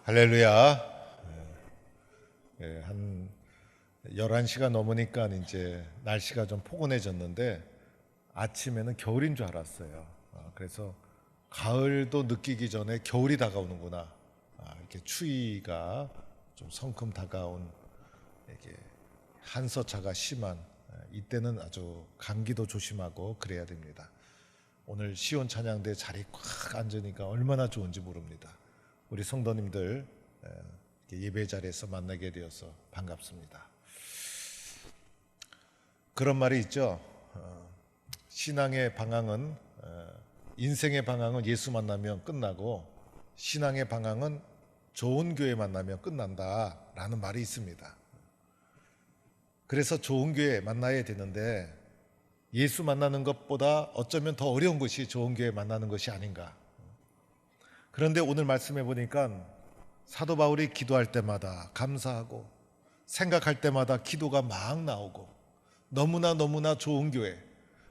할렐루야. 한 11시가 넘으니까 이제 날씨가 좀 포근해졌는데 아침에는 겨울인 줄 알았어요. 그래서 가을도 느끼기 전에 겨울이 다가오는구나. 이렇게 추위가 좀 성큼 다가온, 이렇게 한서차가 심한 이때는 아주 감기도 조심하고 그래야 됩니다. 오늘 시온 찬양대 자리 꽉 앉으니까 얼마나 좋은지 모릅니다. 우리 성도님들 예배 자리에서 만나게 되어서 반갑습니다. 그런 말이 있죠. 신앙의 방향은 인생의 방향은 예수 만나면 끝나고 신앙의 방향은 좋은 교회 만나면 끝난다라는 말이 있습니다. 그래서 좋은 교회 만나야 되는데 예수 만나는 것보다 어쩌면 더 어려운 것이 좋은 교회 만나는 것이 아닌가. 그런데 오늘 말씀해 보니까 사도 바울이 기도할 때마다 감사하고 생각할 때마다 기도가 막 나오고 너무나 좋은 교회,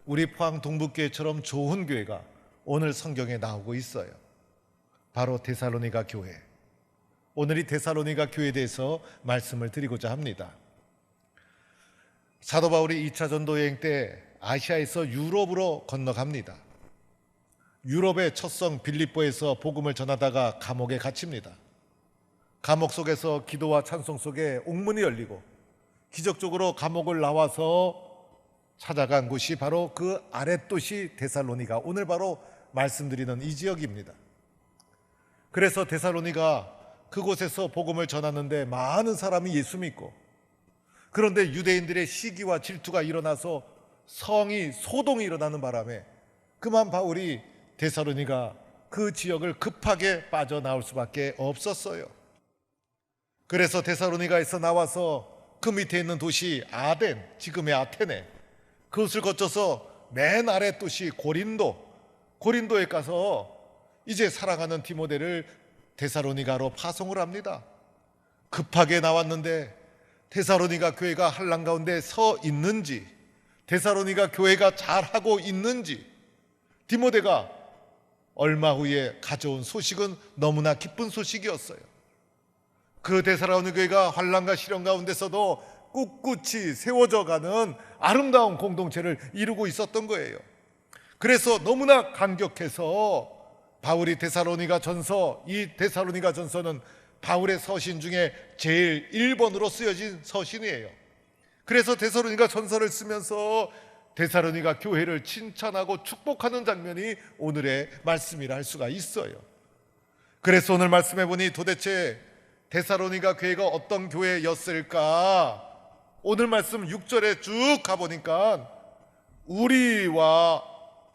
우리 포항 동북교회처럼 좋은 교회가 오늘 성경에 나오고 있어요. 바로 데살로니가 교회. 오늘 이 데살로니가 교회에 대해서 말씀을 드리고자 합니다. 사도 바울이 2차 전도 여행 때 아시아에서 유럽으로 건너갑니다. 유럽의 첫 성 빌립보에서 복음을 전하다가 감옥에 갇힙니다. 감옥 속에서 기도와 찬송 속에 옥문이 열리고 기적적으로 감옥을 나와서 찾아간 곳이 바로 그 아랫도시 데살로니가, 오늘 바로 말씀드리는 이 지역입니다. 그래서 데살로니가 그곳에서 복음을 전하는데 많은 사람이 예수 믿고, 그런데 유대인들의 시기와 질투가 일어나서 성이 소동이 일어나는 바람에 그만 바울이 데살로니가 그 지역을 급하게 빠져나올 수밖에 없었어요. 그래서 데살로니가에서 나와서 그 밑에 있는 도시 아덴, 지금의 아테네, 그것을 거쳐서 맨 아래 도시 고린도에 가서 이제 사랑하는 디모데를 데살로니가로 파송을 합니다. 급하게 나왔는데 데살로니가 교회가 한란 가운데 서 있는지, 데살로니가 교회가 잘하고 있는지, 디모데가 얼마 후에 가져온 소식은 너무나 기쁜 소식이었어요. 그 데살로니가 교회가 환난과 시련 가운데서도 꿋꿋이 세워져가는 아름다운 공동체를 이루고 있었던 거예요. 그래서 너무나 감격해서 바울이 데살로니가 전서, 이 데살로니가 전서는 바울의 서신 중에 제일 1번으로 쓰여진 서신이에요. 그래서 데살로니가 전서를 쓰면서 데살로니가 교회를 칭찬하고 축복하는 장면이 오늘의 말씀이라 할 수가 있어요. 그래서 오늘 말씀해 보니 도대체 데살로니가 교회가 어떤 교회였을까? 오늘 말씀 6절에 쭉 가보니까 우리와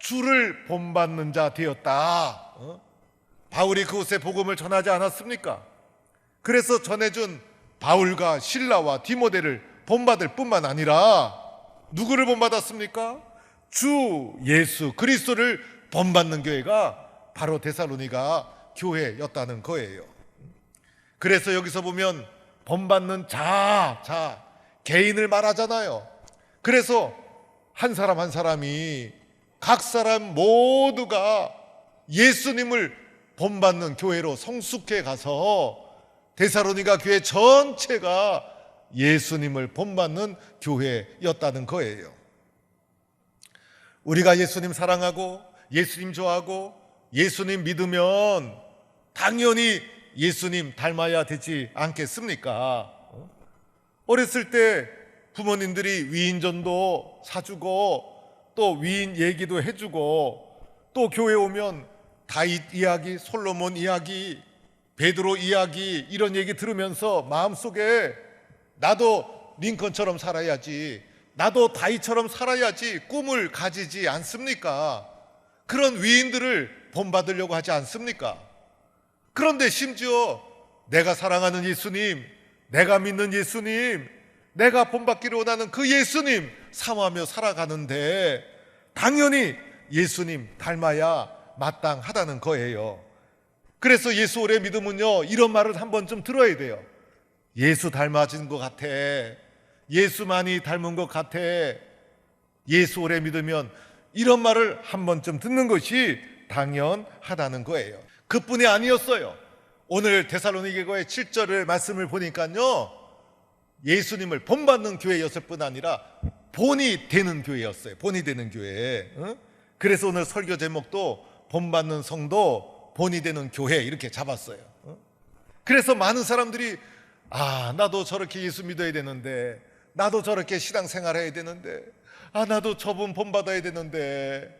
주를 본받는 자 되었다. 바울이 그곳에 복음을 전하지 않았습니까? 그래서 전해준 바울과 실라와 디모데를 본받을 뿐만 아니라 누구를 본받았습니까? 주 예수 그리스도를 본받는 교회가 바로 데살로니가 교회였다는 거예요. 그래서 여기서 보면 본받는 자, 개인을 말하잖아요. 그래서 한 사람 한 사람이, 각 사람 모두가 예수님을 본받는 교회로 성숙해 가서 데살로니가 교회 전체가 예수님을 본받는 교회였다는 거예요. 우리가 예수님 사랑하고 예수님 좋아하고 예수님 믿으면 당연히 예수님 닮아야 되지 않겠습니까? 어렸을 때 부모님들이 위인전도 사주고 또 위인 얘기도 해주고, 또 교회 오면 다윗 이야기, 솔로몬 이야기, 베드로 이야기, 이런 얘기 들으면서 마음속에 나도 링컨처럼 살아야지, 나도 다윗처럼 살아야지 꿈을 가지지 않습니까? 그런 위인들을 본받으려고 하지 않습니까? 그런데 심지어 내가 사랑하는 예수님, 내가 믿는 예수님, 내가 본받기를 원하는 그 예수님 사모하며 살아가는데 당연히 예수님 닮아야 마땅하다는 거예요. 그래서 예수 오래 믿으면요, 이런 말을 한 번쯤 들어야 돼요. 예수 닮아진 것 같아, 예수만이 닮은 것 같아, 예수 오래 믿으면, 이런 말을 한 번쯤 듣는 것이 당연하다는 거예요. 그뿐이 아니었어요. 오늘 데살로니가 교회 7절의 말씀을 보니까요, 예수님을 본받는 교회였을 뿐 아니라 본이 되는 교회였어요. 본이 되는 교회. 그래서 오늘 설교 제목도 본받는 성도, 본이 되는 교회 이렇게 잡았어요. 그래서 많은 사람들이 나도 저렇게 예수 믿어야 되는데, 나도 저렇게 신앙생활 해야 되는데, 나도 저분 본받아야 되는데,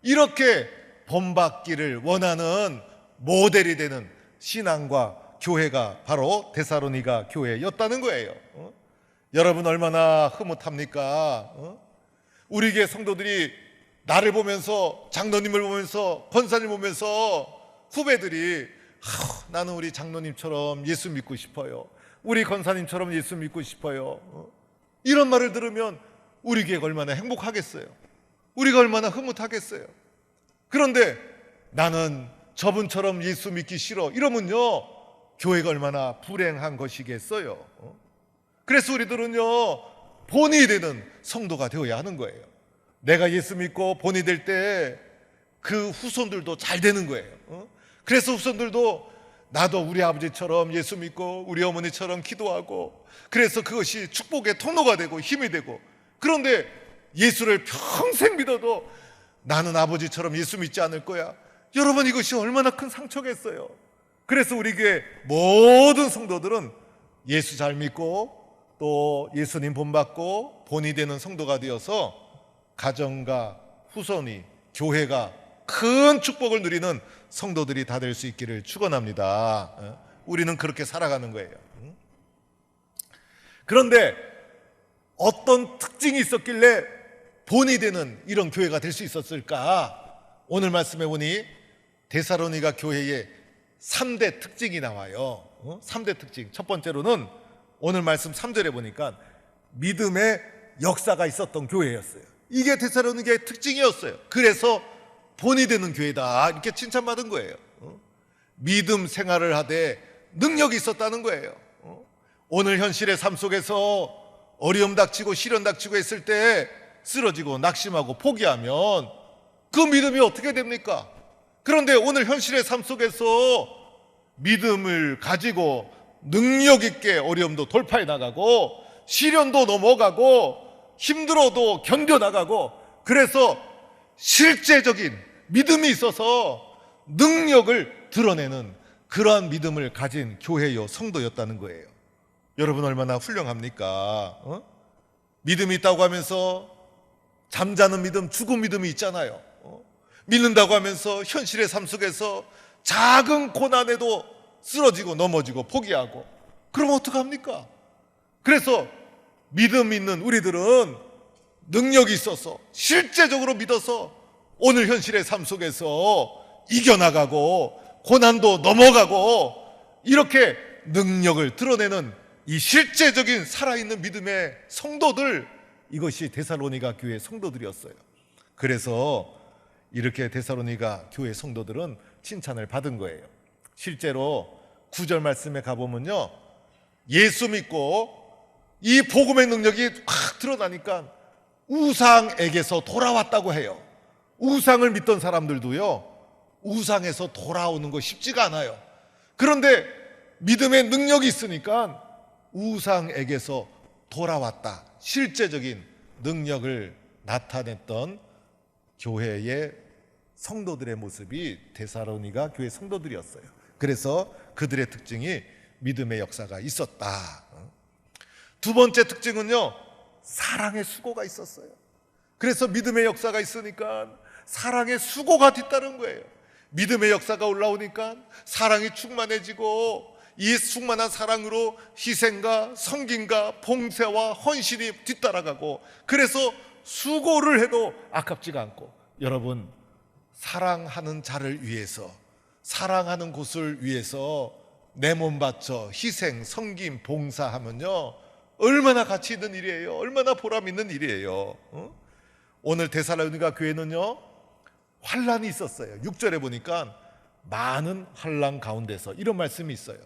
이렇게 본받기를 원하는 모델이 되는 신앙과 교회가 바로 데살로니가 교회였다는 거예요. 여러분 얼마나 흐뭇합니까? 우리 교회 성도들이 나를 보면서, 장로님을 보면서, 권사님 보면서 후배들이 나는 우리 장로님처럼 예수 믿고 싶어요, 우리 권사님처럼 예수 믿고 싶어요, 이런 말을 들으면 우리 교회가 얼마나 행복하겠어요. 우리가 얼마나 흐뭇하겠어요. 그런데 나는 저분처럼 예수 믿기 싫어 이러면요, 교회가 얼마나 불행한 것이겠어요. 그래서 우리들은요, 본이 되는 성도가 되어야 하는 거예요. 내가 예수 믿고 본이 될 때 그 후손들도 잘 되는 거예요. 그래서 후손들도 나도 우리 아버지처럼 예수 믿고 우리 어머니처럼 기도하고, 그래서 그것이 축복의 통로가 되고 힘이 되고. 그런데 예수를 평생 믿어도 나는 아버지처럼 예수 믿지 않을 거야, 여러분 이것이 얼마나 큰 상처겠어요. 그래서 우리 교회 모든 성도들은 예수 잘 믿고 또 예수님 본받고 본이 되는 성도가 되어서 가정과 후손이, 교회가 큰 축복을 누리는 성도들이 다 될 수 있기를 축원합니다. 우리는 그렇게 살아가는 거예요. 그런데 어떤 특징이 있었길래 본이 되는 이런 교회가 될 수 있었을까? 오늘 말씀해 보니 데살로니가 교회의 3대 특징이 나와요. 3대 특징. 첫 번째로는 오늘 말씀 3절에 보니까 믿음의 역사가 있었던 교회였어요. 이게 데살로니가의 특징이었어요. 그래서 본이 되는 교회다 이렇게 칭찬받은 거예요. 믿음 생활을 하되 능력이 있었다는 거예요. 오늘 현실의 삶 속에서 어려움 닥치고 시련 닥치고 했을 때 쓰러지고 낙심하고 포기하면 그 믿음이 어떻게 됩니까? 그런데 오늘 현실의 삶 속에서 믿음을 가지고 능력 있게 어려움도 돌파해 나가고 시련도 넘어가고 힘들어도 견뎌나가고, 그래서 실제적인 믿음이 있어서 능력을 드러내는 그러한 믿음을 가진 교회요 성도였다는 거예요. 여러분 얼마나 훌륭합니까? 믿음이 있다고 하면서 잠자는 믿음, 죽은 믿음이 있잖아요. 믿는다고 하면서 현실의 삶 속에서 작은 고난에도 쓰러지고 넘어지고 포기하고, 그럼 어떡합니까? 그래서 믿음 있는 우리들은 능력이 있어서 실제적으로 믿어서 오늘 현실의 삶 속에서 이겨나가고 고난도 넘어가고 이렇게 능력을 드러내는 이 실제적인 살아있는 믿음의 성도들, 이것이 데살로니가 교회 성도들이었어요. 그래서 이렇게 데살로니가 교회 성도들은 칭찬을 받은 거예요. 실제로 9절 말씀에 가보면요, 예수 믿고 이 복음의 능력이 확 드러나니까 우상에게서 돌아왔다고 해요. 우상을 믿던 사람들도요, 우상에서 돌아오는 거 쉽지가 않아요. 그런데 믿음의 능력이 있으니까 우상에게서 돌아왔다, 실제적인 능력을 나타냈던 교회의 성도들의 모습이 데살로니가 교회 성도들이었어요. 그래서 그들의 특징이 믿음의 역사가 있었다. 두 번째 특징은요, 사랑의 수고가 있었어요. 그래서 믿음의 역사가 있으니까 사랑의 수고가 뒤따른 거예요. 믿음의 역사가 올라오니까 사랑이 충만해지고, 이 충만한 사랑으로 희생과 섬김과 봉사와 헌신이 뒤따라가고, 그래서 수고를 해도 아깝지가 않고, 여러분 사랑하는 자를 위해서, 사랑하는 곳을 위해서 내 몸 바쳐 희생, 섬김, 봉사하면요 얼마나 가치 있는 일이에요. 얼마나 보람 있는 일이에요. 오늘 데살로니가 교회는요 환난이 있었어요. 6절에 보니까 많은 환난 가운데서 이런 말씀이 있어요.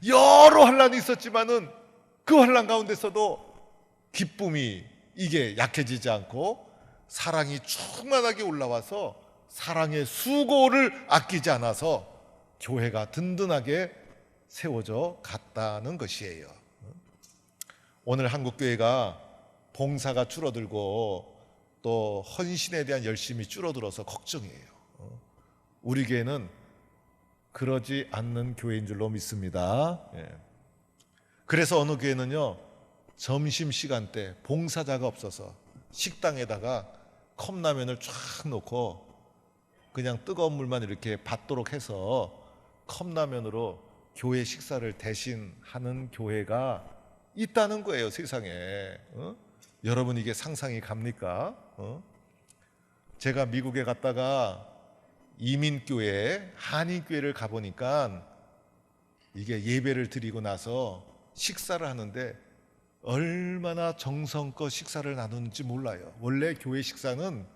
여러 환난이 있었지만은 그 환난 가운데서도 기쁨이 이게 약해지지 않고 사랑이 충만하게 올라와서 사랑의 수고를 아끼지 않아서 교회가 든든하게 세워져 갔다는 것이에요. 오늘 한국교회가 봉사가 줄어들고 또 헌신에 대한 열심이 줄어들어서 걱정이에요. 우리 교회는 그러지 않는 교회인 줄로 믿습니다. 그래서 어느 교회는요, 점심시간 때 봉사자가 없어서 식당에다가 컵라면을 쫙 놓고 그냥 뜨거운 물만 이렇게 받도록 해서 컵라면으로 교회 식사를 대신하는 교회가 있다는 거예요, 세상에. 여러분, 이게 상상이 갑니까? 제가 미국에 갔다가 이민교회, 한인교회를 가보니까 이게 예배를 드리고 나서 식사를 하는데 얼마나 정성껏 식사를 나누는지 몰라요. 원래 교회 식사는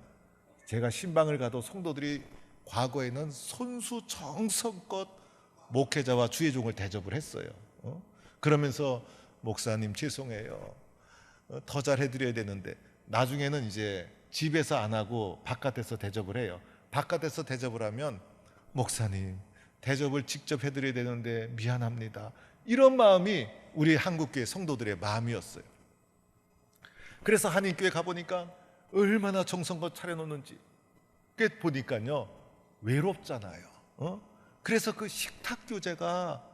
제가 신방을 가도 성도들이 과거에는 손수 정성껏 목회자와 주의종을 대접을 했어요. 그러면서 목사님 죄송해요, 더 잘해드려야 되는데, 나중에는 이제 집에서 안 하고 바깥에서 대접을 해요. 바깥에서 대접을 하면 목사님 대접을 직접 해드려야 되는데 미안합니다, 이런 마음이 우리 한국교회 성도들의 마음이었어요. 그래서 한인교회 가보니까 얼마나 정성껏 차려놓는지 보니까요, 외롭잖아요. 그래서 그 식탁 교제가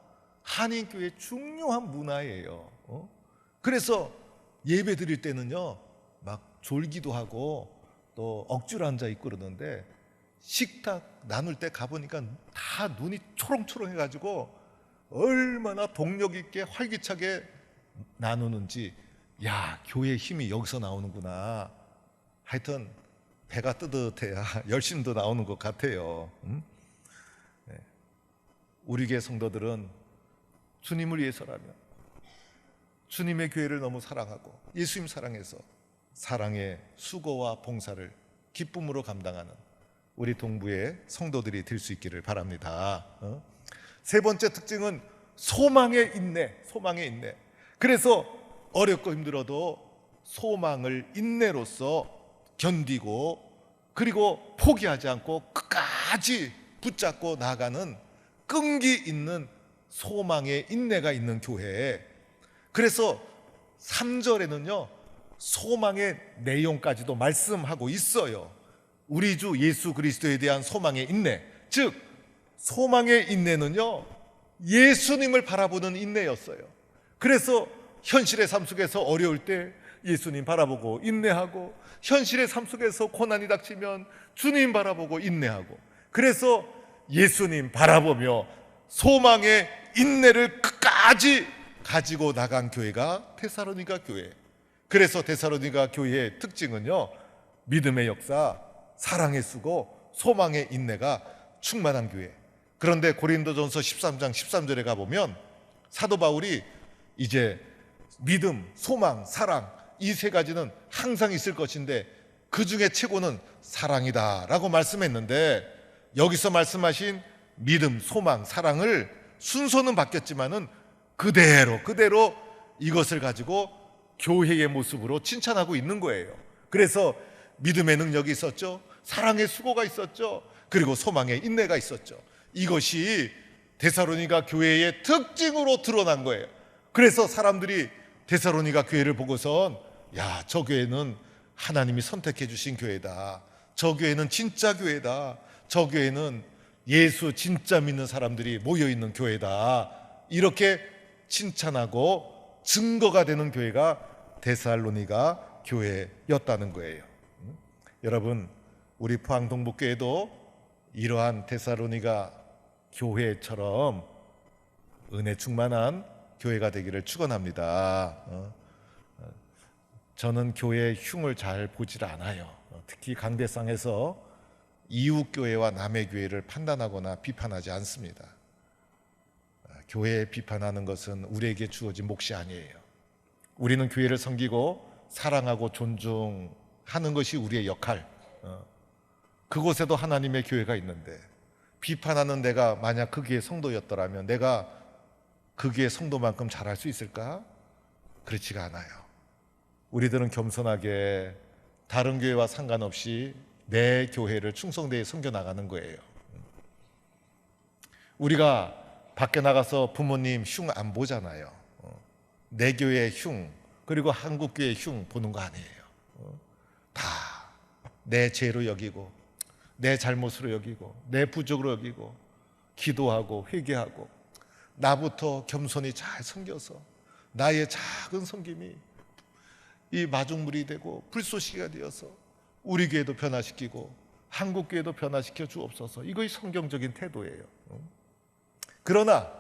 한인교회의 중요한 문화예요. 그래서 예배 드릴 때는요, 막 졸기도 하고 또 억지로 앉아 있고 그러는데, 식탁 나눌 때 가보니까 다 눈이 초롱초롱 해가지고 얼마나 동력 있게 활기차게 나누는지, 야, 교회의 힘이 여기서 나오는구나. 하여튼 배가 뜨뜻해야 열심도 나오는 것 같아요. 우리 교회 성도들은 주님을 위해서라면, 주님의 교회를 너무 사랑하고 예수님 사랑해서 사랑의 수고와 봉사를 기쁨으로 감당하는 우리 동부의 성도들이 될 수 있기를 바랍니다. 세 번째 특징은 소망의 인내, 소망의 인내. 그래서 어렵고 힘들어도 소망을 인내로서 견디고, 그리고 포기하지 않고 끝까지 붙잡고 나가는 끈기 있는 소망의 인내가 있는 교회. 그래서 3절에는요, 소망의 내용까지도 말씀하고 있어요. 우리 주 예수 그리스도에 대한 소망의 인내, 즉 소망의 인내는요, 예수님을 바라보는 인내였어요. 그래서 현실의 삶 속에서 어려울 때 예수님 바라보고 인내하고, 현실의 삶 속에서 고난이 닥치면 주님 바라보고 인내하고, 그래서 예수님 바라보며 소망의 인내를 끝까지 가지고 나간 교회가 데살로니가 교회. 그래서 데살로니가 교회의 특징은요, 믿음의 역사, 사랑의 수고, 소망의 인내가 충만한 교회. 그런데 고린도전서 13장 13절에 가보면 사도 바울이 이제 믿음, 소망, 사랑, 이 세 가지는 항상 있을 것인데 그 중에 최고는 사랑이다 라고 말씀했는데, 여기서 말씀하신 믿음, 소망, 사랑을 순서는 바뀌었지만은 그대로 이것을 가지고 교회의 모습으로 칭찬하고 있는 거예요. 그래서 믿음의 능력이 있었죠, 사랑의 수고가 있었죠, 그리고 소망의 인내가 있었죠. 이것이 데살로니가 교회의 특징으로 드러난 거예요. 그래서 사람들이 데살로니가 교회를 보고선, 야, 저 교회는 하나님이 선택해 주신 교회다, 저 교회는 진짜 교회다, 저 교회는 예수 진짜 믿는 사람들이 모여있는 교회다, 이렇게 칭찬하고 증거가 되는 교회가 데살로니가 교회였다는 거예요. 여러분, 우리 포항 동북교회도 이러한 데살로니가 교회처럼 은혜 충만한 교회가 되기를 축원합니다. 저는 교회의 흉을 잘 보질 않아요. 특히 강대상에서 이웃교회와 남의 교회를 판단하거나 비판하지 않습니다. 교회 비판하는 것은 우리에게 주어진 몫이 아니에요. 우리는 교회를 섬기고 사랑하고 존중하는 것이 우리의 역할. 그곳에도 하나님의 교회가 있는데, 비판하는 내가 만약 그 교회 성도였더라면 내가 그 교회 성도만큼 잘할 수 있을까? 그렇지가 않아요. 우리들은 겸손하게 다른 교회와 상관없이 내 교회를 충성되게 섬겨나가는 거예요. 우리가 밖에 나가서 부모님 흉 안 보잖아요. 내 교회 흉, 그리고 한국 교회 흉 보는 거 아니에요. 다 내 죄로 여기고, 내 잘못으로 여기고, 내 부족으로 여기고, 기도하고 회개하고, 나부터 겸손히 잘 섬겨서 나의 작은 섬김이 이 마중물이 되고 불쏘시개가 되어서 우리 교회도 변화시키고 한국 교회도 변화시켜 주옵소서. 이것이 성경적인 태도예요. 그러나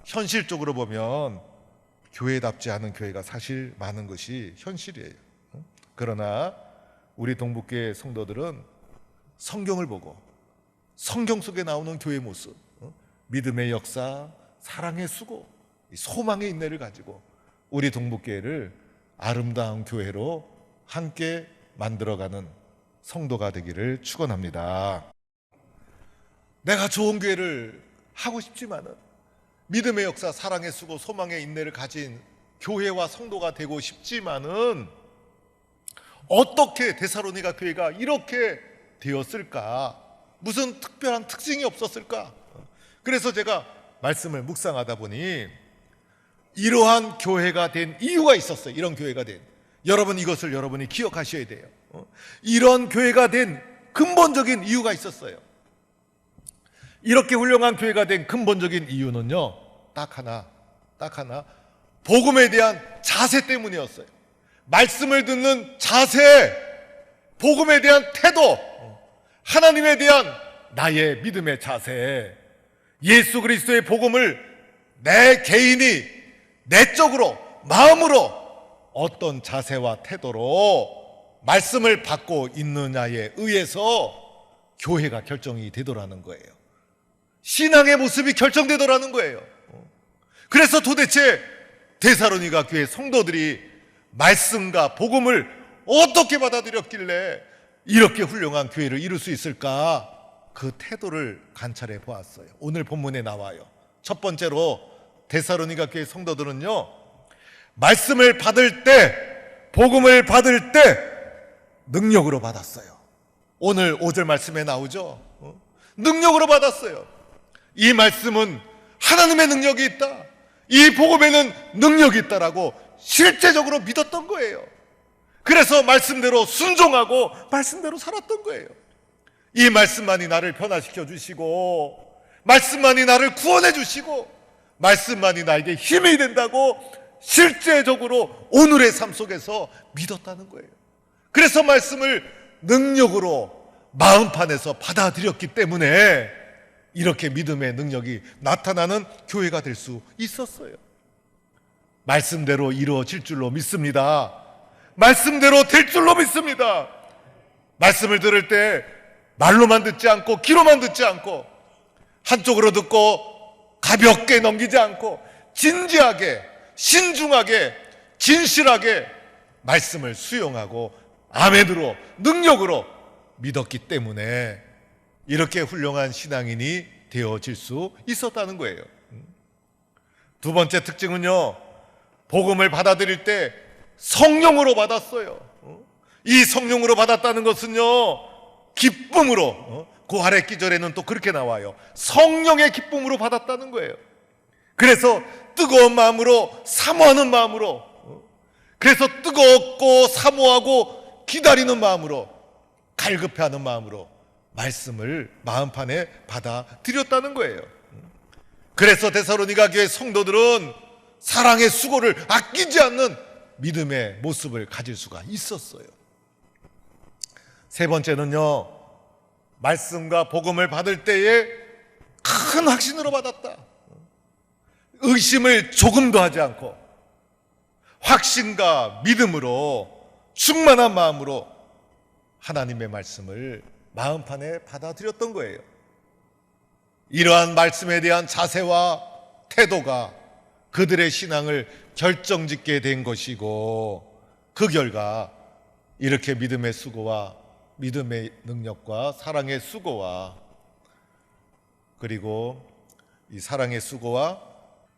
현실적으로 보면 교회답지 않은 교회가 사실 많은 것이 현실이에요. 그러나 우리 동북교회 성도들은 성경을 보고 성경 속에 나오는 교회 모습, 믿음의 역사, 사랑의 수고, 소망의 인내를 가지고 우리 동북교회를 아름다운 교회로 함께 만들어가는 성도가 되기를 축원합니다. 내가 좋은 교회를 하고 싶지만은 믿음의 역사, 사랑의 수고, 소망의 인내를 가진 교회와 성도가 되고 싶지만은 어떻게 데살로니가 교회가 이렇게 되었을까? 무슨 특별한 특징이 없었을까? 그래서 제가 말씀을 묵상하다 보니 이러한 교회가 된 이유가 있었어요. 이런 교회가 된, 여러분 이것을 여러분이 기억하셔야 돼요. 이런 교회가 된 근본적인 이유가 있었어요. 이렇게 훌륭한 교회가 된 근본적인 이유는요, 딱 하나, 복음에 대한 자세 때문이었어요. 말씀을 듣는 자세, 복음에 대한 태도, 하나님에 대한 나의 믿음의 자세, 예수 그리스도의 복음을 내 개인이 내적으로, 마음으로 어떤 자세와 태도로 말씀을 받고 있느냐에 의해서 교회가 결정이 되더라는 거예요. 신앙의 모습이 결정되더라는 거예요. 그래서 도대체 데살로니가 교회 성도들이 말씀과 복음을 어떻게 받아들였길래 이렇게 훌륭한 교회를 이룰 수 있을까? 그 태도를 관찰해 보았어요. 오늘 본문에 나와요. 첫 번째로 데살로니가 교회 성도들은요, 말씀을 받을 때, 복음을 받을 때 능력으로 받았어요. 오늘 5절 말씀에 나오죠. 능력으로 받았어요. 이 말씀은 하나님의 능력이 있다, 이 복음에는 능력이 있다라고 실제적으로 믿었던 거예요. 그래서 말씀대로 순종하고 말씀대로 살았던 거예요. 이 말씀만이 나를 변화시켜 주시고, 말씀만이 나를 구원해 주시고, 말씀만이 나에게 힘이 된다고 실제적으로 오늘의 삶 속에서 믿었다는 거예요. 그래서 말씀을 능력으로 마음판에서 받아들였기 때문에 이렇게 믿음의 능력이 나타나는 교회가 될 수 있었어요. 말씀대로 이루어질 줄로 믿습니다. 말씀대로 될 줄로 믿습니다. 말씀을 들을 때 말로만 듣지 않고 귀로만 듣지 않고 한쪽으로 듣고 가볍게 넘기지 않고 진지하게, 신중하게, 진실하게 말씀을 수용하고 아멘으로, 능력으로 믿었기 때문에 이렇게 훌륭한 신앙인이 되어질 수 있었다는 거예요. 두 번째 특징은요, 복음을 받아들일 때 성령으로 받았어요. 이 성령으로 받았다는 것은요, 기쁨으로, 그 아래 기절에는 또 그렇게 나와요. 성령의 기쁨으로 받았다는 거예요. 그래서 뜨거운 마음으로, 사모하는 마음으로, 그래서 뜨겁고 사모하고 기다리는 마음으로, 갈급해하는 마음으로 말씀을 마음판에 받아들였다는 거예요. 그래서 데살로니가 교회 성도들은 사랑의 수고를 아끼지 않는 믿음의 모습을 가질 수가 있었어요. 세 번째는요, 말씀과 복음을 받을 때에 큰 확신으로 받았다. 의심을 조금도 하지 않고 확신과 믿음으로 충만한 마음으로 하나님의 말씀을 마음판에 받아들였던 거예요. 이러한 말씀에 대한 자세와 태도가 그들의 신앙을 결정짓게 된 것이고, 그 결과 이렇게 믿음의 수고와 믿음의 능력과 사랑의 수고와, 그리고 이 사랑의 수고와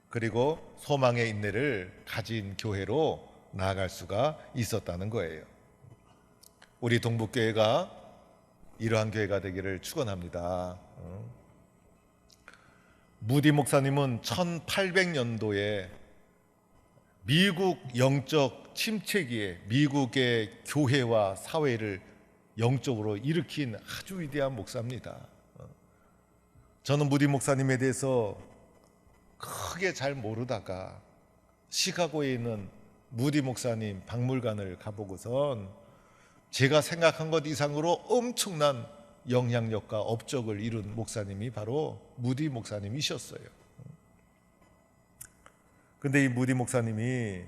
그리고 소망의 인내를 가진 교회로 나아갈 수가 있었다는 거예요. 우리 동북교회가 이러한 교회가 되기를 축원합니다. 무디 목사님은 1800년도에 미국 영적 침체기에 미국의 교회와 사회를 영적으로 일으킨 아주 위대한 목사입니다. 저는 무디 목사님에 대해서 크게 잘 모르다가 시카고에 있는 무디 목사님 박물관을 가보고선 제가 생각한 것 이상으로 엄청난 영향력과 업적을 이룬 목사님이 바로 무디 목사님이셨어요. 근데 이 무디 목사님이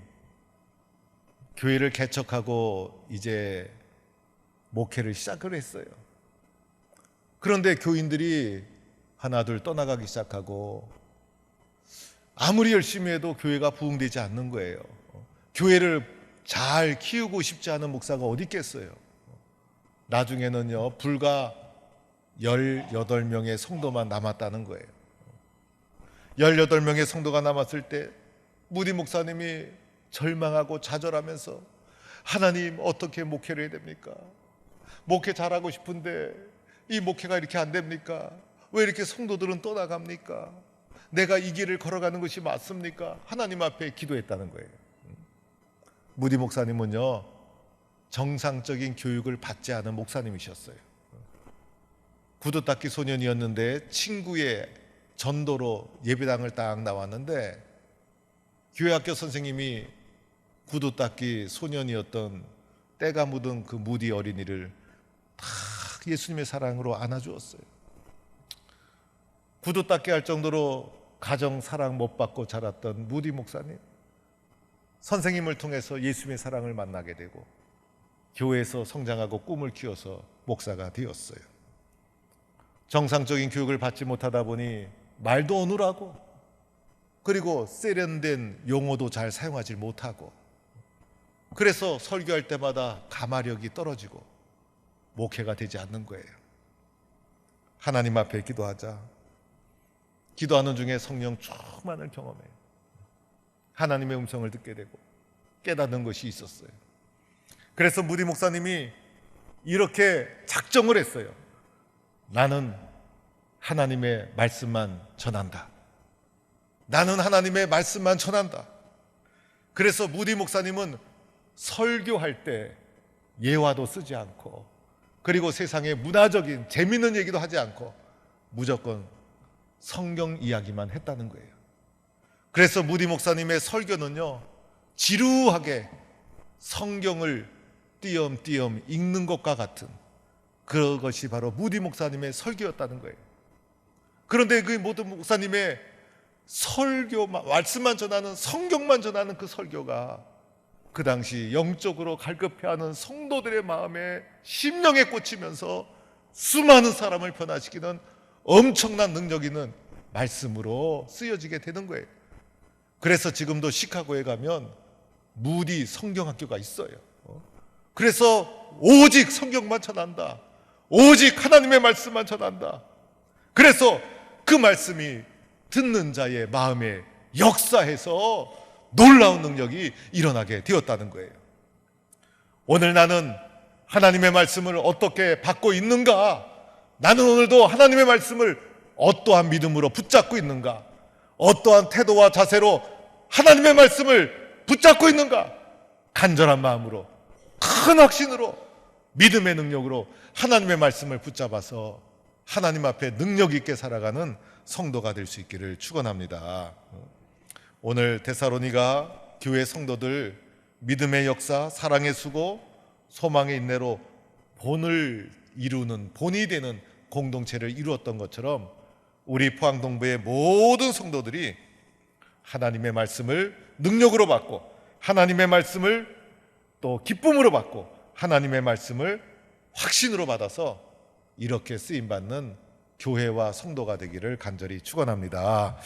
교회를 개척하고 이제 목회를 시작을 했어요. 그런데 교인들이 하나둘 떠나가기 시작하고 아무리 열심히 해도 교회가 부흥되지 않는 거예요. 교회를 잘 키우고 싶지 않은 목사가 어디 있겠어요. 나중에는요, 불과 18명의 성도만 남았다는 거예요. 18명의 성도가 남았을 때 무디 목사님이 절망하고 좌절하면서 하나님, 어떻게 목회를 해야 됩니까? 목회 잘하고 싶은데 이 목회가 이렇게 안 됩니까? 왜 이렇게 성도들은 떠나갑니까? 내가 이 길을 걸어가는 것이 맞습니까? 하나님 앞에 기도했다는 거예요. 무디 목사님은요, 정상적인 교육을 받지 않은 목사님이셨어요. 구두 닦기 소년이었는데 친구의 전도로 예배당을 딱 나왔는데 교회 학교 선생님이 구두 닦기 소년이었던 때가 묻은 그 무디 어린이를 다 예수님의 사랑으로 안아주었어요. 구두 닦기 할 정도로 가정 사랑 못 받고 자랐던 무디 목사님, 선생님을 통해서 예수님의 사랑을 만나게 되고 교회에서 성장하고 꿈을 키워서 목사가 되었어요. 정상적인 교육을 받지 못하다 보니 말도 어눌하고, 그리고 세련된 용어도 잘 사용하지 못하고, 그래서 설교할 때마다 가마력이 떨어지고 목회가 되지 않는 거예요. 하나님 앞에 기도하자. 기도하는 중에 성령 충만을 경험해요. 하나님의 음성을 듣게 되고 깨닫는 것이 있었어요. 그래서 무디 목사님이 이렇게 작정을 했어요. 나는 하나님의 말씀만 전한다. 나는 하나님의 말씀만 전한다. 그래서 무디 목사님은 설교할 때 예화도 쓰지 않고, 그리고 세상의 문화적인 재미있는 얘기도 하지 않고 무조건 성경 이야기만 했다는 거예요. 그래서 무디 목사님의 설교는요, 지루하게 성경을 띄엄띄엄 읽는 것과 같은 그것이 바로 무디 목사님의 설교였다는 거예요. 그런데 그 모든 목사님의 설교만, 말씀만 전하는, 성경만 전하는 그 설교가 그 당시 영적으로 갈급해하는 성도들의 마음에 심령에 꽂히면서 수많은 사람을 변화시키는 엄청난 능력 있는 말씀으로 쓰여지게 되는 거예요. 그래서 지금도 시카고에 가면 무디 성경학교가 있어요. 그래서 오직 성경만 전한다. 오직 하나님의 말씀만 전한다. 그래서 그 말씀이 듣는 자의 마음에 역사해서 놀라운 능력이 일어나게 되었다는 거예요. 오늘 나는 하나님의 말씀을 어떻게 받고 있는가? 나는 오늘도 하나님의 말씀을 어떠한 믿음으로 붙잡고 있는가? 어떠한 태도와 자세로 하나님의 말씀을 붙잡고 있는가? 간절한 마음으로, 큰 확신으로, 믿음의 능력으로 하나님의 말씀을 붙잡아서 하나님 앞에 능력 있게 살아가는 성도가 될 수 있기를 축원합니다. 오늘 데살로니가 교회 성도들 믿음의 역사, 사랑의 수고, 소망의 인내로 본을 이루는, 본이 되는 공동체를 이루었던 것처럼 우리 포항동부의 모든 성도들이 하나님의 말씀을 능력으로 받고, 하나님의 말씀을 또 기쁨으로 받고, 하나님의 말씀을 확신으로 받아서 이렇게 쓰임받는 교회와 성도가 되기를 간절히 축원합니다.